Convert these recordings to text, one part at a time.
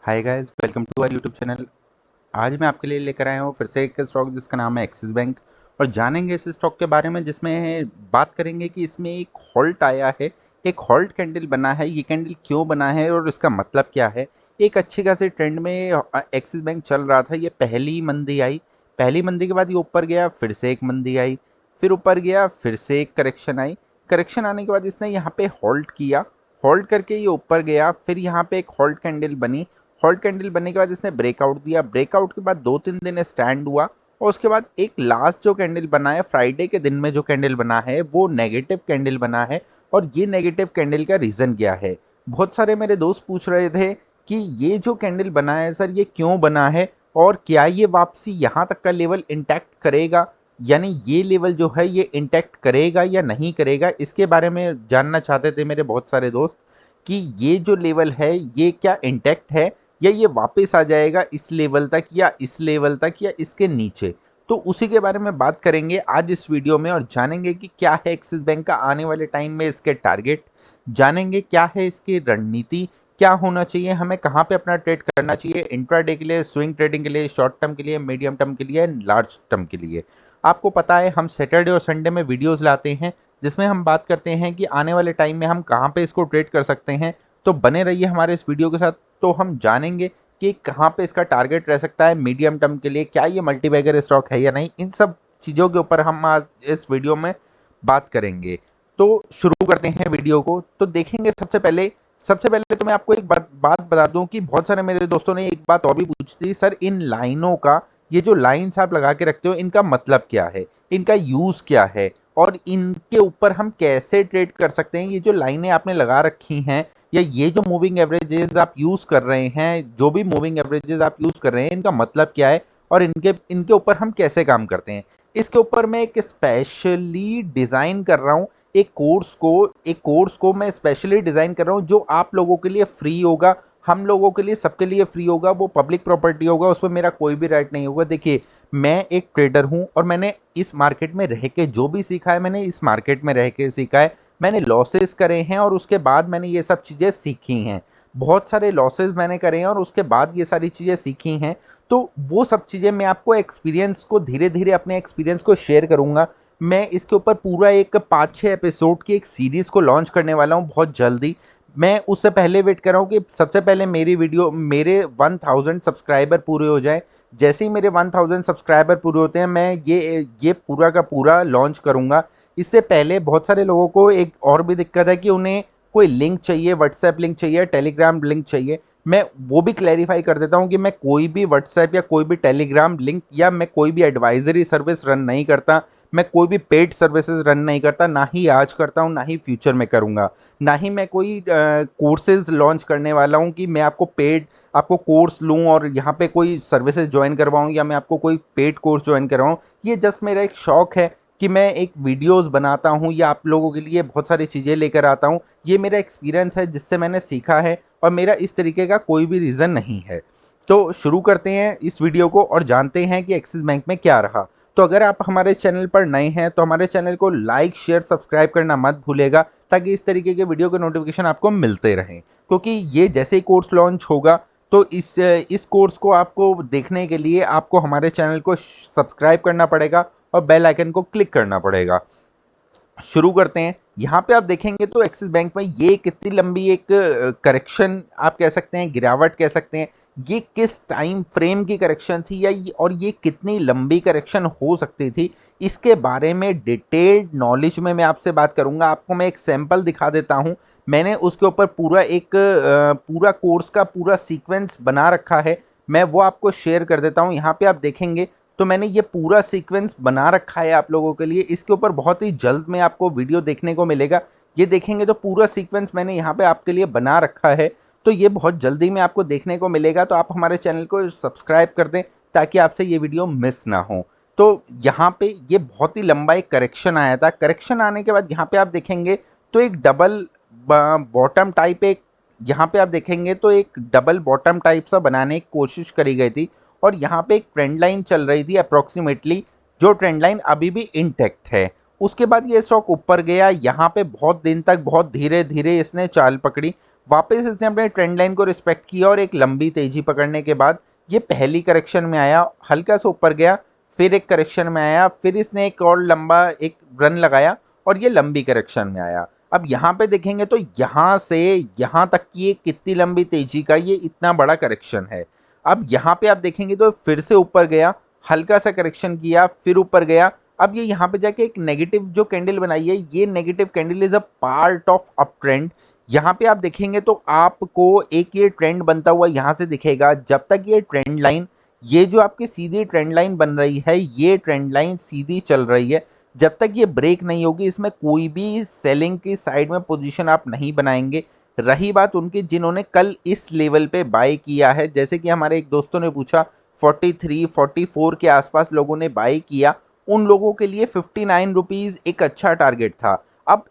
Hi guys, welcome to our YouTube channel. आज मैं आपके लिए लेकर आया हूँ फिर से एक स्टॉक जिसका नाम है एक्सिस बैंक। और जानेंगे इस स्टॉक के बारे में, जिसमें बात करेंगे कि इसमें एक हॉल्ट आया है, एक हॉल्ट कैंडल बना है। ये कैंडल क्यों बना है और इसका मतलब क्या है। एक अच्छी खासी ट्रेंड में एक्सिस बैंक चल रहा था। ये पहली मंदी आई, पहली मंदी के बाद ये ऊपर गया, फिर से एक मंदी आई, फिर ऊपर गया, फिर से एक करेक्शन आई। करेक्शन आने के बाद इसने यहाँ पे होल्ड किया, होल्ड करके ये ऊपर गया, फिर यहाँ पे एक होल्ड कैंडल बनी। हॉल्ट कैंडल बनने के बाद इसने ब्रेकआउट दिया, ब्रेकआउट के बाद 2-3 दिन स्टैंड हुआ, और उसके बाद एक लास्ट जो कैंडल बना है फ्राइडे के दिन में, जो कैंडल बना है वो नेगेटिव कैंडल बना है। और ये नेगेटिव कैंडल का रीज़न क्या है। बहुत सारे मेरे दोस्त पूछ रहे थे कि ये जो कैंडल बना है सर, ये क्यों बना है और क्या ये वापसी यहाँ तक का लेवल इंटैक्ट करेगा, यानी ये लेवल जो है ये इंटैक्ट करेगा या नहीं करेगा। इसके बारे में जानना चाहते थे मेरे बहुत सारे दोस्त कि ये जो लेवल है ये क्या इंटैक्ट है, या ये वापस आ जाएगा इस लेवल तक या इस लेवल तक या इसके नीचे। तो उसी के बारे में बात करेंगे आज इस वीडियो में, और जानेंगे कि क्या है एक्सिस बैंक का आने वाले टाइम में इसके टारगेट, जानेंगे क्या है इसकी रणनीति, क्या होना चाहिए, हमें कहाँ पे अपना ट्रेड करना चाहिए, इंट्राडे के लिए, स्विंग ट्रेडिंग के लिए, शॉर्ट टर्म के लिए, मीडियम टर्म के लिए, लार्ज टर्म के लिए। आपको पता है हम सैटरडे और संडे में वीडियोस लाते हैं जिसमें हम बात करते हैं कि आने वाले टाइम में हम कहाँ पे इसको ट्रेड कर सकते हैं। तो बने रहिए हमारे इस वीडियो के साथ। तो हम जानेंगे कि कहाँ पे इसका टारगेट रह सकता है मीडियम टर्म के लिए, क्या ये मल्टीबैगर स्टॉक है या नहीं। इन सब चीज़ों के ऊपर हम आज इस वीडियो में बात करेंगे। तो शुरू करते हैं वीडियो को। तो देखेंगे सबसे पहले तो मैं आपको एक बात बता दूं कि बहुत सारे मेरे दोस्तों ने एक बात और भी पूछी थी, सर इन लाइनों का, ये जो लाइन्स आप लगा के रखते हो इनका मतलब क्या है, इनका यूज़ क्या है, और इनके ऊपर हम कैसे ट्रेड कर सकते हैं। ये जो लाइनें आपने लगा रखी हैं या ये जो मूविंग एवरेजेस आप यूज़ कर रहे हैं, जो भी मूविंग एवरेजेस आप यूज़ कर रहे हैं, इनका मतलब क्या है और इनके इनके ऊपर हम कैसे काम करते हैं। इसके ऊपर मैं एक स्पेशली डिज़ाइन कर रहा हूँ, एक कोर्स को मैं स्पेशली डिज़ाइन कर रहा हूँ जो आप लोगों के लिए फ्री होगा, हम लोगों के लिए, सबके लिए फ्री होगा। वो पब्लिक प्रॉपर्टी होगा, उस पर मेरा कोई भी राइट नहीं होगा। देखिए, मैं एक ट्रेडर हूँ और मैंने इस मार्केट में रह के जो भी सीखा है, मैंने इस मार्केट में रह के सीखा है। मैंने लॉसेस करे हैं और उसके बाद मैंने ये सब चीज़ें सीखी हैं। बहुत सारे लॉसेस मैंने करे हैं और उसके बाद ये सारी चीज़ें सीखी हैं। तो वो सब चीज़ें मैं आपको एक्सपीरियंस को धीरे धीरे अपने एक्सपीरियंस को शेयर करूँगा। मैं इसके ऊपर पूरा एक 5-6 एपिसोड की एक सीरीज़ को लॉन्च करने वाला हूँ बहुत जल्दी। मैं उससे पहले वेट कर रहा हूँ कि सबसे पहले मेरे 1000 सब्सक्राइबर पूरे हो जाएं। जैसे ही मेरे 1000 सब्सक्राइबर पूरे होते हैं, मैं ये पूरा का पूरा लॉन्च करूँगा। इससे पहले बहुत सारे लोगों को एक और भी दिक्कत है कि उन्हें कोई लिंक चाहिए, व्हाट्सएप लिंक चाहिए, टेलीग्राम लिंक चाहिए। मैं वो भी क्लैरिफाई कर देता हूँ कि मैं कोई भी व्हाट्सएप या कोई भी टेलीग्राम लिंक या मैं कोई भी एडवाइजरी सर्विस रन नहीं करता। मैं कोई भी पेड सर्विसेज रन नहीं करता, ना ही आज करता हूँ, ना ही फ्यूचर में करूँगा। ना ही मैं कोई कोर्सेज लॉन्च करने वाला हूँ कि मैं आपको कोर्स लूँ और यहाँ पे कोई सर्विसेज ज्वाइन करवाऊँ, या मैं आपको कोई पेड कोर्स ज्वाइन करवाऊँ। ये जस्ट मेरा एक शौक है कि मैं एक वीडियोस बनाता हूँ या आप लोगों के लिए बहुत सारी चीज़ें लेकर आता हूँ। ये मेरा एक्सपीरियंस है जिससे मैंने सीखा है, और मेरा इस तरीके का कोई भी रीज़न नहीं है। तो शुरू करते हैं इस वीडियो को और जानते हैं कि एक्सिस बैंक में क्या रहा। तो अगर आप हमारे चैनल पर नए हैं तो हमारे चैनल को लाइक, शेयर, सब्सक्राइब करना मत भूलेगा, ताकि इस तरीके के वीडियो के नोटिफिकेशन आपको मिलते रहें। क्योंकि ये जैसे ही कोर्स लॉन्च होगा, तो इस कोर्स को आपको देखने के लिए आपको हमारे चैनल को सब्सक्राइब करना पड़ेगा और बेल आइकन को क्लिक करना पड़ेगा। शुरू करते हैं। यहाँ पे आप देखेंगे तो एक्सिस बैंक में ये कितनी लंबी एक करेक्शन आप कह सकते हैं, गिरावट कह सकते हैं। ये किस टाइम फ्रेम की करेक्शन थी, और ये कितनी लंबी करेक्शन हो सकती थी, इसके बारे में डिटेल्ड नॉलेज में मैं आपसे बात करूंगा। आपको मैं एक सैंपल दिखा देता हूं। मैंने उसके ऊपर पूरा कोर्स का पूरा सीक्वेंस बना रखा है, मैं वो आपको शेयर कर देता हूं। यहाँ पे आप देखेंगे तो मैंने ये पूरा सीक्वेंस बना रखा है आप लोगों के लिए। इसके ऊपर बहुत ही जल्द में आपको वीडियो देखने को मिलेगा। ये देखेंगे तो पूरा सीक्वेंस मैंने यहाँ पे आपके लिए बना रखा है, तो ये बहुत जल्दी में आपको देखने को मिलेगा। तो आप हमारे चैनल को सब्सक्राइब कर दें ताकि आपसे ये वीडियो मिस ना हो। तो यहाँ पे ये बहुत ही लंबा एक करेक्शन आया था। करेक्शन आने के बाद यहाँ पे आप देखेंगे तो एक डबल बॉटम टाइप, यहाँ पे आप देखेंगे तो एक डबल बॉटम टाइप सा बनाने की कोशिश करी गई थी, और यहाँ पे एक ट्रेंड लाइन चल रही थी अप्रोक्सीमेटली, जो ट्रेंड लाइन अभी भी इंटैक्ट है। उसके बाद ये स्टॉक ऊपर गया, यहाँ पे बहुत दिन तक बहुत धीरे धीरे इसने चाल पकड़ी। वापस इसने अपने ट्रेंड लाइन को रिस्पेक्ट किया और एक लंबी तेजी पकड़ने के बाद ये पहली करेक्शन में आया, हल्का सा ऊपर गया, फिर एक करेक्शन में आया, फिर इसने एक और लंबा एक रन लगाया और ये लंबी करेक्शन में आया। अब यहाँ पे देखेंगे तो यहाँ से यहाँ तक की ये कितनी लंबी तेजी का ये इतना बड़ा करेक्शन है। अब यहाँ पे आप देखेंगे तो फिर से ऊपर गया, हल्का सा करेक्शन किया, फिर ऊपर गया। अब ये यहाँ पे जाके एक नेगेटिव जो कैंडल बनाई है, ये negative candle is a part of up trend. यहाँ पे आप देखेंगे तो आपको एक ये ट्रेंड बनता हुआ यहाँ से दिखेगा। जब तक ये ट्रेंड लाइन, ये जो आपकी सीधी ट्रेंड लाइन बन रही है, ये ट्रेंड लाइन सीधी चल रही है, जब तक ये ब्रेक नहीं होगी इसमें कोई भी सेलिंग की साइड में पोजीशन आप नहीं बनाएंगे। रही बात उनकी जिन्होंने कल इस लेवल पे बाय किया है, जैसे कि हमारे एक दोस्तों ने पूछा 43 44 के आसपास लोगों ने बाय किया, उन लोगों के लिए 59 रुपीज़ एक अच्छा टारगेट था। अब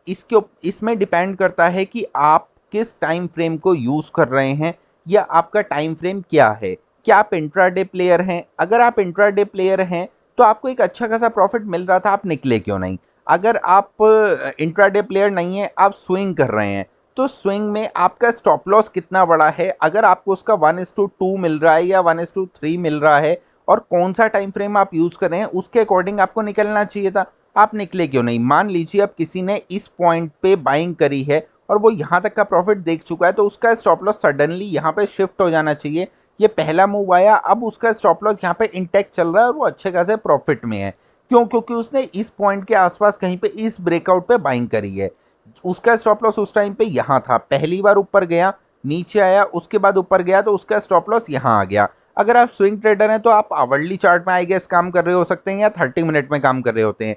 इसमें डिपेंड करता है कि आप किस टाइम फ्रेम को यूज़ कर रहे हैं या आपका टाइम फ्रेम क्या है। क्या आप इंट्राडे प्लेयर हैं? अगर आप इंट्राडे प्लेयर हैं तो आपको एक अच्छा खासा प्रॉफिट मिल रहा था, आप निकले क्यों नहीं? अगर आप इंट्राडे प्लेयर नहीं है, आप स्विंग कर रहे हैं, तो स्विंग में आपका स्टॉप लॉस कितना बड़ा है? अगर आपको उसका 1:2 मिल रहा है या 1:3 मिल रहा है और कौन सा टाइम फ्रेम आप यूज़ कर रहे हैं, उसके अकॉर्डिंग आपको निकलना चाहिए था। आप निकले क्यों नहीं? मान लीजिए अब किसी ने इस पॉइंट पे बाइंग करी है और वो यहाँ तक का प्रॉफिट देख चुका है, तो उसका स्टॉप लॉस सडनली यहाँ पे शिफ्ट हो जाना चाहिए। ये पहला मूव आया, अब उसका स्टॉप लॉस यहाँ पे इंटैक्ट चल रहा है और वो अच्छे खासे प्रॉफिट में है। क्यों? क्योंकि उसने इस पॉइंट के आसपास कहीं पे इस ब्रेकआउट पे बाइंग करी है। उसका स्टॉप लॉस उस टाइम पे यहाँ था, पहली बार ऊपर गया, नीचे आया, उसके बाद ऊपर गया, तो उसका स्टॉप लॉस यहाँ आ गया। अगर आप स्विंग ट्रेडर हैं तो आप आवरली चार्ट में आई गेस काम कर रहे हो सकते हैं या 30 मिनट में काम कर रहे होते हैं।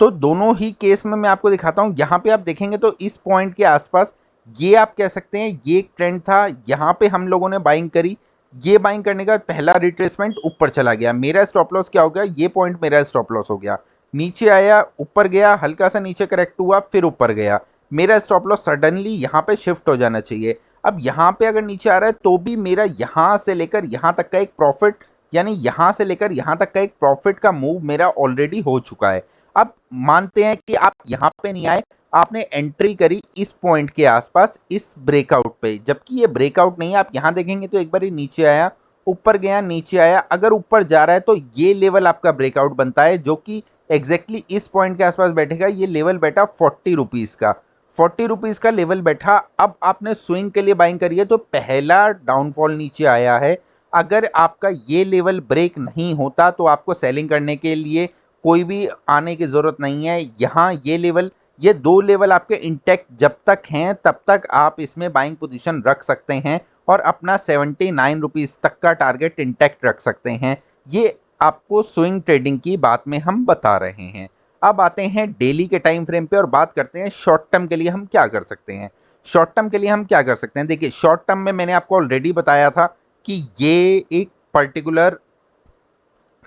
तो दोनों ही केस में मैं आपको दिखाता हूँ। यहाँ पे आप देखेंगे तो इस पॉइंट के आसपास ये आप कह सकते हैं ये एक ट्रेंड था, यहाँ पे हम लोगों ने बाइंग करी, ये बाइंग करने का पहला रिट्रेसमेंट ऊपर चला गया, मेरा स्टॉप लॉस क्या हो गया, ये पॉइंट मेरा स्टॉप लॉस हो गया। नीचे आया, ऊपर गया, हल्का सा नीचे करेक्ट हुआ, फिर ऊपर गया, मेरा स्टॉप लॉस सडनली यहाँ पे शिफ्ट हो जाना चाहिए। अब यहाँ पे अगर नीचे आ रहा है तो भी मेरा यहाँ से लेकर यहाँ तक का एक प्रॉफिट, यानी यहाँ से लेकर यहाँ तक का एक प्रॉफिट का मूव मेरा ऑलरेडी हो चुका है। अब मानते हैं कि आप यहाँ पे नहीं आए, आपने एंट्री करी इस पॉइंट के आसपास इस ब्रेकआउट पे, जबकि ये ब्रेकआउट नहीं है। आप यहाँ देखेंगे तो एक बार ही नीचे आया, ऊपर गया, नीचे आया, अगर ऊपर जा रहा है तो ये लेवल आपका ब्रेकआउट बनता है जो कि एग्जैक्टली इस पॉइंट के आसपास बैठेगा। ये लेवल बैठा 40 रुपीज़ का, 40 रुपीज़ का लेवल बैठा। अब आपने स्विंग के लिए बाइंग करी है तो पहला डाउनफॉल नीचे आया है। अगर आपका ये लेवल ब्रेक नहीं होता तो आपको सेलिंग करने के लिए कोई भी आने की ज़रूरत नहीं है। यहाँ ये लेवल, ये दो लेवल आपके इंटैक्ट जब तक हैं तब तक आप इसमें बाइंग पोजीशन रख सकते हैं और अपना 79 रुपीज़ तक का टारगेट इंटैक्ट रख सकते हैं। ये आपको स्विंग ट्रेडिंग की बात में हम बता रहे हैं। अब आते हैं डेली के टाइम फ्रेम पे और बात करते हैं शॉर्ट टर्म के लिए हम क्या कर सकते हैं। शॉर्ट टर्म के लिए हम क्या कर सकते हैं, देखिए शॉर्ट टर्म में मैंने आपको ऑलरेडी बताया था कि ये एक पर्टिकुलर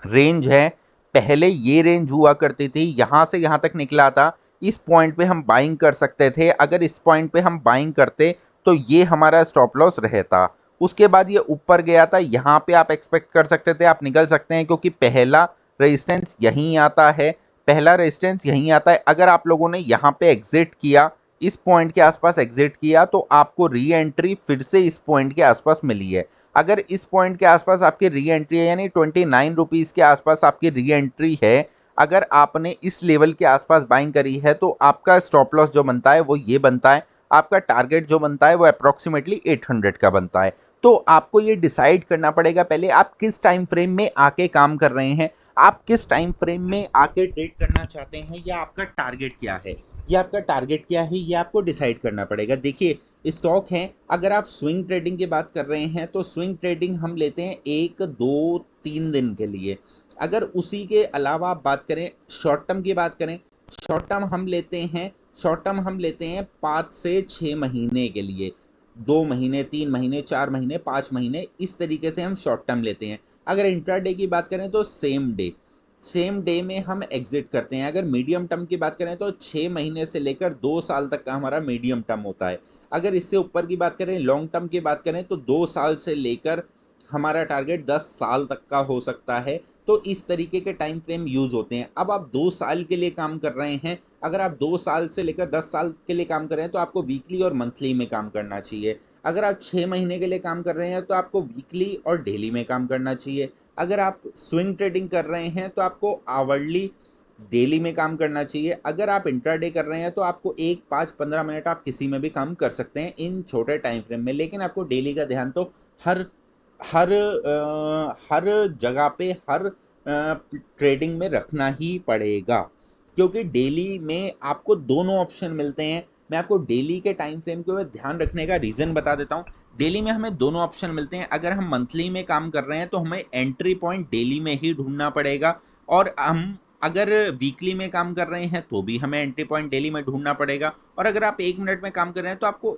रेंज है। पहले ये रेंज हुआ करती थी, यहाँ से यहाँ तक निकला था, इस पॉइंट पे हम बाइंग कर सकते थे। अगर इस पॉइंट पे हम बाइंग करते तो ये हमारा स्टॉप लॉस रहता। उसके बाद ये ऊपर गया था, यहाँ पे आप एक्सपेक्ट कर सकते थे आप निकल सकते हैं क्योंकि पहला रेजिस्टेंस यहीं आता है, पहला रेजिस्टेंस यहीं आता है। अगर आप लोगों ने यहाँ पे एग्जिट किया, इस पॉइंट के आसपास एग्जिट किया, तो आपको री एंट्री फिर से इस पॉइंट के आसपास मिली है। अगर इस पॉइंट के आसपास आपकी री एंट्री है, यानी 29 रुपीज़ के आसपास आपकी री एंट्री है, अगर आपने इस लेवल के आसपास बाइंग करी है तो आपका स्टॉप लॉस जो बनता है वो ये बनता है, आपका टारगेट जो बनता है वो अप्रॉक्सीमेटली 800 का बनता है। तो आपको ये डिसाइड करना पड़ेगा पहले आप किस टाइम फ्रेम में आके काम कर रहे हैं, आप किस टाइम फ्रेम में आके ट्रेड करना चाहते हैं, या आपका टारगेट क्या है। ये आपका टारगेट क्या है ये आपको डिसाइड करना पड़ेगा। देखिए स्टॉक है, अगर आप स्विंग ट्रेडिंग की बात कर रहे हैं तो स्विंग ट्रेडिंग हम लेते हैं 1 2 3 दिन के लिए। अगर उसी के अलावा आप बात करें शॉर्ट टर्म की बात करें, शॉर्ट टर्म हम लेते हैं, शॉर्ट टर्म हम लेते हैं 5 से 6 महीने के लिए, 2 महीने, 3 महीने, 4 महीने, 5 महीने, इस तरीके से हम शॉर्ट टर्म लेते हैं। अगर इंट्राडे की बात करें तो सेम डे में हम एग्जिट करते हैं। अगर मीडियम टर्म की बात करें तो 6 महीने से लेकर 2 साल तक का हमारा मीडियम टर्म होता है। अगर इससे ऊपर की बात करें, लॉन्ग टर्म की बात करें, तो 2 साल से लेकर हमारा टारगेट 10 साल तक का हो सकता है। तो इस तरीके के टाइम फ्रेम यूज़ होते हैं। अब आप 2 साल के लिए काम कर रहे हैं, अगर आप 2 साल से लेकर 10 साल के लिए काम कर रहे हैं तो आपको वीकली और मंथली में काम करना चाहिए। अगर आप 6 महीने के लिए काम कर रहे हैं तो आपको वीकली और डेली में काम करना चाहिए। अगर आप स्विंग ट्रेडिंग कर रहे हैं तो आपको आवरली डेली में काम करना चाहिए। अगर आप इंट्राडे कर रहे हैं तो आपको 1, 5, 15 मिनट आप किसी में भी काम कर सकते हैं इन छोटे टाइम फ्रेम में, लेकिन आपको डेली का ध्यान तो हर हर जगह पे हर ट्रेडिंग में रखना ही पड़ेगा, क्योंकि डेली में आपको दोनों ऑप्शन मिलते हैं। मैं आपको डेली के टाइम फ्रेम के ध्यान रखने का रीज़न बता देता हूँ। डेली में हमें दोनों ऑप्शन मिलते हैं। अगर हम मंथली में काम कर रहे हैं तो हमें एंट्री पॉइंट डेली में ही ढूंढना पड़ेगा, और हम अगर वीकली में काम कर रहे हैं तो भी हमें एंट्री पॉइंट डेली में ढूंढना पड़ेगा। और अगर आप 1 मिनट में काम कर रहे हैं तो आपको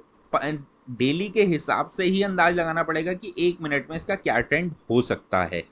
डेली के हिसाब से ही अंदाज लगाना पड़ेगा कि 1 मिनट में इसका क्या ट्रेंड हो सकता है।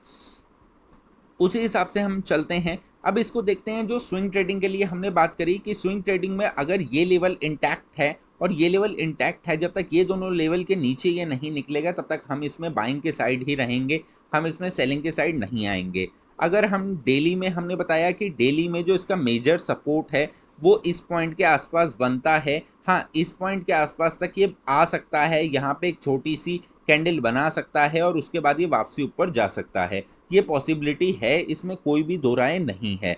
उसी हिसाब से हम चलते हैं। अब इसको देखते हैं, जो स्विंग ट्रेडिंग के लिए हमने बात करी कि स्विंग ट्रेडिंग में अगर ये लेवल इंटैक्ट है और ये लेवल इंटैक्ट है, जब तक ये दोनों लेवल के नीचे ये नहीं निकलेगा तब तक हम इसमें बाइंग के साइड ही रहेंगे, हम इसमें सेलिंग के साइड नहीं आएंगे। अगर हम डेली में, हमने बताया कि डेली में जो इसका मेजर सपोर्ट है वो इस पॉइंट के आसपास बनता है। हाँ, इस पॉइंट के आसपास तक ये आ सकता है, यहाँ पे एक छोटी सी कैंडल बना सकता है और उसके बाद ये वापसी ऊपर जा सकता है। ये पॉसिबिलिटी है, इसमें कोई भी दो राय नहीं है।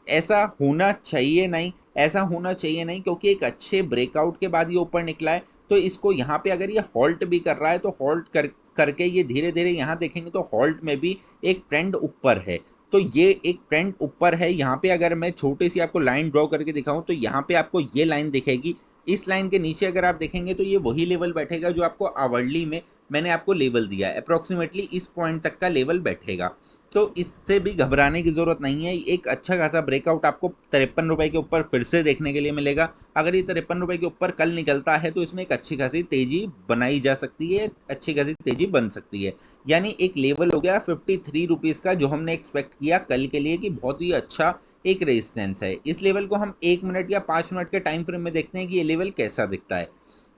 ऐसा होना चाहिए नहीं, ऐसा होना चाहिए नहीं, क्योंकि एक अच्छे ब्रेकआउट के बाद ये ऊपर निकला है। तो इसको यहाँ पे अगर ये हॉल्ट भी कर रहा है तो हॉल्ट करके ये धीरे धीरे यहाँ देखेंगे तो हॉल्ट में भी एक ट्रेंड ऊपर है। तो ये एक ट्रेंड ऊपर है। यहाँ पे अगर मैं छोटी सी आपको लाइन ड्रॉ करके दिखाऊं तो यहाँ पे आपको ये लाइन दिखेगी। इस लाइन के नीचे अगर आप देखेंगे तो ये वही लेवल बैठेगा जो आपको आवरली में मैंने आपको लेवल दिया है। अप्रॉक्सीमेटली इस पॉइंट तक का लेवल बैठेगा। तो इससे भी घबराने की ज़रूरत नहीं है। एक अच्छा खासा ब्रेकआउट आपको 53 रुपये के ऊपर फिर से देखने के लिए मिलेगा। अगर ये 53 रुपये के ऊपर कल निकलता है तो इसमें एक अच्छी खासी तेज़ी बनाई जा सकती है, अच्छी खासी तेज़ी बन सकती है। यानी एक लेवल हो गया 53 रुपीज़ का, जो हमने एक्सपेक्ट किया कल के लिए कि बहुत ही अच्छा एक रेजिस्टेंस है। इस लेवल को हम 1 मिनट या 5 मिनट के टाइम फ्रेम में देखते हैं कि ये लेवल कैसा दिखता है।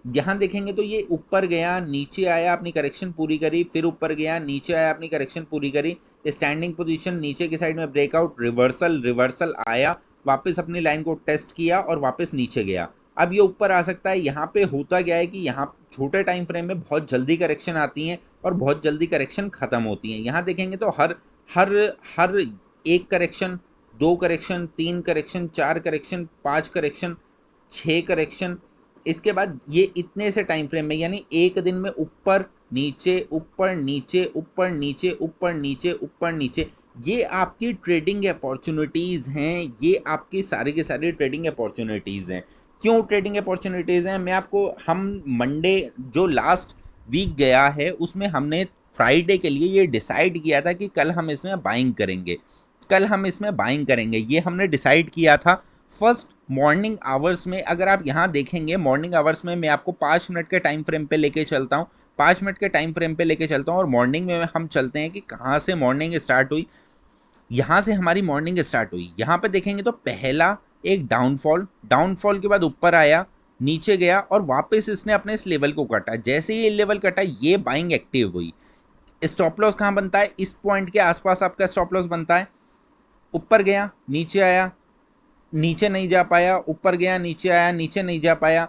यहाँ देखेंगे तो ये ऊपर गया, नीचे आया, अपनी करेक्शन पूरी करी, फिर ऊपर गया, नीचे आया, अपनी करेक्शन पूरी करी, स्टैंडिंग पोजीशन, नीचे की साइड में ब्रेकआउट, रिवर्सल, रिवर्सल आया, वापस अपनी लाइन को टेस्ट किया और वापस नीचे गया। अब ये ऊपर आ सकता है। यहाँ पे होता गया है कि यहाँ छोटे टाइम फ्रेम में बहुत जल्दी करेक्शन आती हैं और बहुत जल्दी करेक्शन खत्म होती हैं। यहाँ देखेंगे तो हर हर हर एक correction, 2 correction, 3 correction, 4 correction, 5 correction, 6 correction, इसके बाद ये इतने से टाइम फ्रेम में, यानी एक दिन में ऊपर नीचे ऊपर नीचे ऊपर नीचे ऊपर नीचे ऊपर नीचे, ये आपकी ट्रेडिंग अपॉर्चुनिटीज़ हैं। ये आपकी सारी की सारी ट्रेडिंग अपॉर्चुनिटीज़ हैं। क्यों ट्रेडिंग अपॉर्चुनिटीज़ हैं? मैं आपको, हम मंडे जो लास्ट वीक गया है उसमें हमने फ्राइडे के लिए ये डिसाइड किया था कि कल हम इसमें बाइंग करेंगे, कल हम इसमें बाइंग करेंगे, ये हमने डिसाइड किया था। फर्स्ट मॉर्निंग आवर्स में अगर आप यहाँ देखेंगे, मॉर्निंग आवर्स में मैं आपको 5 मिनट के टाइम फ्रेम पे लेके चलता हूँ, 5 मिनट के टाइम फ्रेम पे लेके चलता हूँ और मॉर्निंग में हम चलते हैं कि कहाँ से मॉर्निंग स्टार्ट हुई। यहाँ से हमारी मॉर्निंग स्टार्ट हुई। यहाँ पे देखेंगे तो पहला एक डाउनफॉल, डाउनफॉल के बाद ऊपर आया, नीचे गया और वापस इसने अपने इस लेवल को काटा। जैसे ये लेवल कटा, ये बाइंग एक्टिव हुई। स्टॉप लॉस कहाँ बनता है? इस पॉइंट के आसपास आपका स्टॉप लॉस बनता है। ऊपर गया, नीचे आया, नीचे नहीं जा पाया, ऊपर गया, नीचे आया, नीचे नहीं जा पाया,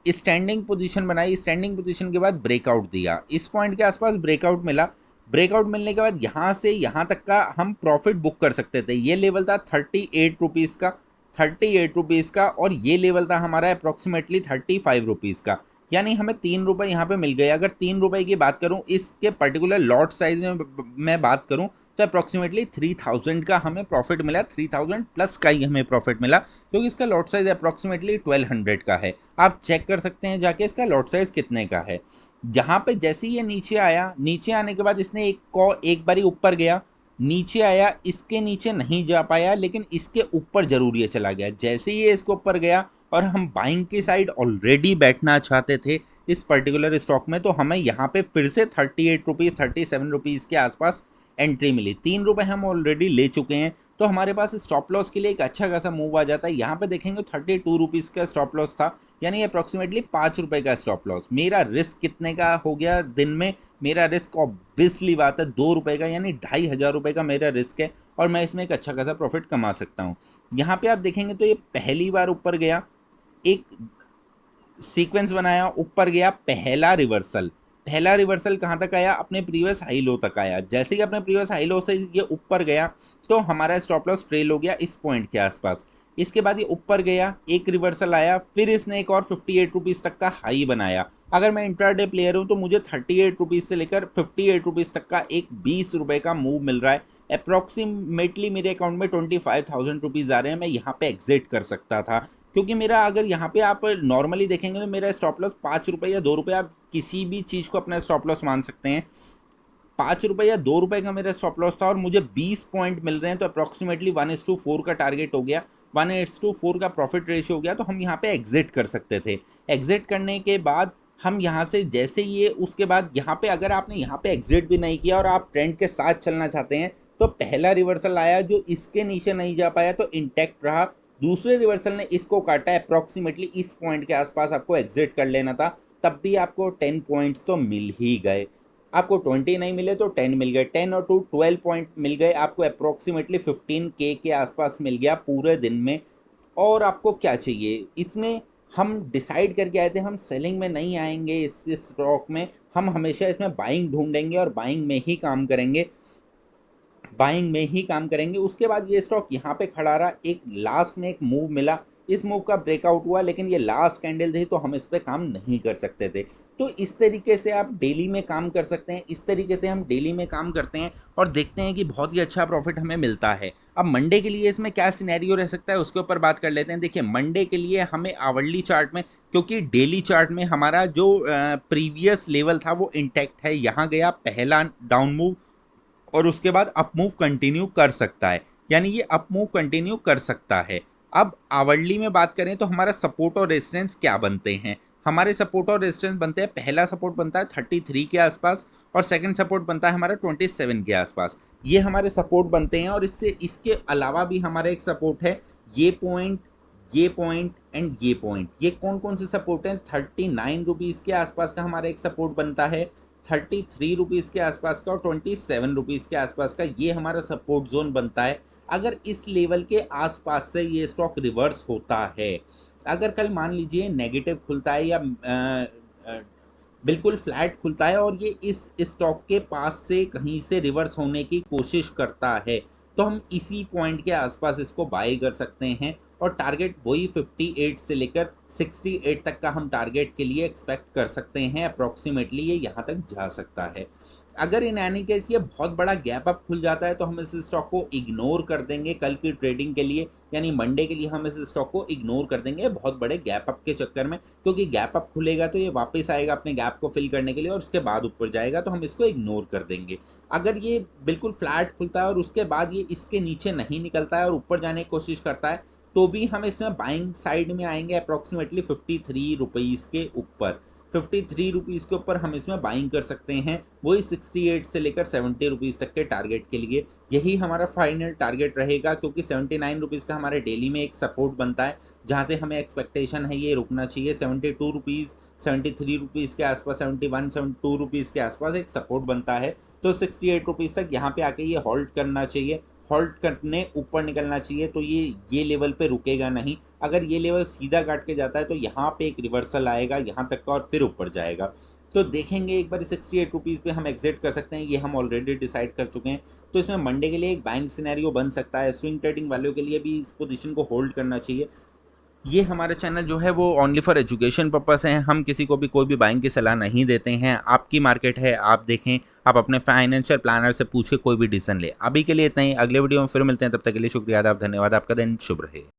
स्टैंडिंग पोजीशन बनाई, स्टैंडिंग पोजीशन के बाद ब्रेकआउट दिया, इस पॉइंट के आसपास ब्रेकआउट मिला। ब्रेकआउट मिलने के बाद यहाँ से यहाँ तक का हम प्रॉफिट बुक कर सकते थे। ये लेवल था 38 रुपीज़ का, 38 रुपीज़ का, और ये लेवल था हमारा अप्रॉक्सीमेटली 35 रुपीज़ का। यानी हमें 3 रुपये यहाँ पे मिल गए। अगर 3 रुपये की बात करूँ, इसके पर्टिकुलर लॉट साइज में मैं बात करूँ तो अप्रॉक्सीमेटली 3000 का हमें प्रॉफिट मिला, 3000 प्लस का ही हमें प्रॉफिट मिला, क्योंकि इसका लॉट साइज अप्रॉक्सीमेटली 1200 का है। आप चेक कर सकते हैं जाके इसका लॉट साइज कितने का है। यहाँ पे जैसे ही ये नीचे आया, नीचे आने के बाद इसने एक बारी ऊपर गया, नीचे आया, इसके नीचे नहीं जा पाया, लेकिन इसके ऊपर जरूर ये चला गया। जैसे ही ये इसके ऊपर गया और हम बाइंग की साइड ऑलरेडी बैठना चाहते थे इस पर्टिकुलर स्टॉक में, तो हमें यहाँ पे फिर से 38 रुपीज़, 37 रुपीज़ के आसपास एंट्री मिली। 3 रुपये हम ऑलरेडी ले चुके हैं, तो हमारे पास स्टॉप लॉस के लिए एक अच्छा खासा मूव आ जाता है। यहाँ पे देखेंगे 32 रुपीज़ का स्टॉप लॉस था, यानी अप्रॉक्सीमेटली 5 रुपये का स्टॉप लॉस। मेरा रिस्क कितने का हो गया दिन में? मेरा रिस्क ऑब्वियसली बात है 2 रुपये का, यानी 2500 रुपये का मेरा रिस्क है और मैं इसमें एक अच्छा खासा प्रॉफिट कमा सकता हूँ। यहाँ पे आप देखेंगे तो ये पहली बार ऊपर गया, एक सीक्वेंस बनाया, ऊपर गया, पहला रिवर्सल कहाँ तक आया? अपने प्रीवियस हाई लो तक आया। जैसे ही अपने प्रीवियस हाई लो से ये ऊपर गया तो हमारा स्टॉप लॉस ट्रेल हो गया इस पॉइंट के आसपास। इसके बाद ये ऊपर गया, एक रिवर्सल आया, फिर इसने एक और 58 रुपीज़ तक का हाई बनाया। अगर मैं इंट्राडे प्लेयर हूँ तो मुझे 38 रुपीज़ से लेकर 58 रुपीज़ तक का एक 20 रुपये का मूव मिल रहा है। अप्रॉक्सीमेटली मेरे अकाउंट में 25,000 रुपीज़ आ रहे हैं। मैं यहाँ पे एग्जिट कर सकता था, क्योंकि मेरा अगर यहाँ पे आप नॉर्मली देखेंगे तो मेरा स्टॉप लॉस 5 रुपये या 2 रुपये, आप किसी भी चीज़ को अपना स्टॉप लॉस मान सकते हैं। 5 रुपये या 2 रुपये का मेरा स्टॉप लॉस था और मुझे 20 पॉइंट मिल रहे हैं, तो अप्रॉक्सीमेटली 1:4 का टारगेट हो गया, 1:4 का प्रॉफिट रेशियो हो गया, तो हम यहाँ पे एग्जिट कर सकते थे। एग्जिट करने के बाद हम यहाँ से जैसे ये उसके बाद यहाँ पे अगर आपने यहाँ पे एग्जिट भी नहीं किया और आप ट्रेंड के साथ चलना चाहते हैं तो पहला रिवर्सल आया जो इसके नीचे नहीं जा पाया तो इंटैक्ट रहा। दूसरे रिवर्सल ने इसको काटा, अप्रॉक्सीमेटली इस पॉइंट के आसपास आपको एग्जिट कर लेना था, तब भी आपको 10 पॉइंट्स तो मिल ही गए। आपको 20 नहीं मिले तो 10 मिल गए, 10 और 2 12 पॉइंट मिल गए, आपको अप्रॉक्सीमेटली 15K के आसपास मिल गया पूरे दिन में। और आपको क्या चाहिए इसमें? हम डिसाइड करके आए थे हम सेलिंग में नहीं आएंगे इस स्टॉक में, हम हमेशा इसमें बाइंग ढूंढेंगे और बाइंग में ही काम करेंगे, बाइंग में ही काम करेंगे। उसके बाद ये स्टॉक यहाँ पे खड़ा रहा, एक लास्ट में एक मूव मिला, इस मूव का ब्रेकआउट हुआ, लेकिन ये लास्ट कैंडल थी तो हम इस पर काम नहीं कर सकते थे। तो इस तरीके से आप डेली में काम कर सकते हैं, इस तरीके से हम डेली में काम करते हैं और देखते हैं कि बहुत ही अच्छा प्रॉफिट हमें मिलता है। अब मंडे के लिए इसमें क्या सिनेरियो रह सकता है उसके ऊपर बात कर लेते हैं। देखिए मंडे के लिए हमें आवरली चार्ट में, क्योंकि डेली चार्ट में हमारा जो प्रीवियस लेवल था वो इंटैक्ट है, यहाँ गया पहला डाउन मूव और उसके बाद अप मूव कंटिन्यू कर सकता है, यानी ये अप मूव कंटिन्यू कर सकता है। अब आवरली में बात करें तो हमारा सपोर्ट और रेजिस्टेंस क्या बनते हैं? हमारे सपोर्ट और रेजिस्टेंस बनते हैं, पहला सपोर्ट बनता है 33 के आसपास और सेकंड सपोर्ट बनता है हमारा 27 के आसपास। ये हमारे सपोर्ट बनते हैं और इससे इसके अलावा भी हमारा एक सपोर्ट है, ये पॉइंट, ये पॉइंट एंड ये पॉइंट। ये कौन कौन से सपोर्ट हैं? 39 रुपीज़ के आसपास का हमारा एक सपोर्ट बनता है, 33 रुपीज़ के आसपास का और 27 रुपीज़ के आसपास का, ये हमारा सपोर्ट जोन बनता है। अगर इस लेवल के आसपास से ये स्टॉक रिवर्स होता है, अगर कल मान लीजिए नेगेटिव खुलता है या बिल्कुल फ्लैट खुलता है और ये इस स्टॉक के पास से कहीं से रिवर्स होने की कोशिश करता है, तो हम इसी पॉइंट के आसपास इसको बाय कर सकते हैं और टारगेट वही 58 से लेकर 68 तक का हम टारगेट के लिए एक्सपेक्ट कर सकते हैं। अप्रॉक्सीमेटली ये यहाँ तक जा सकता है। अगर इन एनी केस ये बहुत बड़ा गैप अप खुल जाता है तो हम इस स्टॉक को इग्नोर कर देंगे कल की ट्रेडिंग के लिए, यानी मंडे के लिए हम इस स्टॉक को इग्नोर कर देंगे बहुत बड़े गैप अप के चक्कर में, क्योंकि गैप अप खुलेगा तो ये वापस आएगा अपने गैप को फिल करने के लिए और उसके बाद ऊपर जाएगा, तो हम इसको इग्नोर कर देंगे। अगर ये बिल्कुल फ्लैट खुलता है और उसके बाद ये इसके नीचे नहीं निकलता है और ऊपर जाने की कोशिश करता है, तो भी हम इसमें बाइंग साइड में आएंगे अप्रॉक्सीमेटली 53 रुपीज़ के ऊपर। 53 रुपीज़ के ऊपर हम इसमें बाइंग कर सकते हैं, वही 68 से लेकर 70 रुपीज़ तक के टारगेट के लिए। यही हमारा फाइनल टारगेट रहेगा, क्योंकि 79 रुपीज़ का हमारे डेली में एक सपोर्ट बनता है जहाँ से हमें एक्सपेक्टेशन है ये रुकना चाहिए। 72 रुपीज़, 73 रुपीज़ के आसपास, 71 72 रुपीज़ के आसपास एक सपोर्ट बनता है, तो 68 रुपीज़ तक यहाँ पे आके ये होल्ड करना चाहिए, होल्ड करने ऊपर निकलना चाहिए, तो ये लेवल पे रुकेगा नहीं। अगर ये लेवल सीधा काट के जाता है तो यहाँ पे एक रिवर्सल आएगा यहाँ तक का और फिर ऊपर जाएगा, तो देखेंगे एक बार 68 रुपीज़ पे हम एग्जिट कर सकते हैं, ये हम ऑलरेडी डिसाइड कर चुके हैं। तो इसमें मंडे के लिए एक बाइंग सिनेरियो बन सकता है, स्विंग ट्रेडिंग वालों के लिए भी इस पोजीशन को होल्ड करना चाहिए। ये हमारा चैनल जो है वो ओनली फॉर एजुकेशन पर्पस है, हम किसी को भी कोई भी बाइंग की सलाह नहीं देते हैं। आपकी मार्केट है, आप देखें, आप अपने फाइनेंशियल प्लानर से पूछे कोई भी डिसीजन ले। अभी के लिए इतना ही, अगले वीडियो में फिर मिलते हैं, तब तक के लिए शुक्रिया, धन्यवाद, आपका दिन शुभ रहे।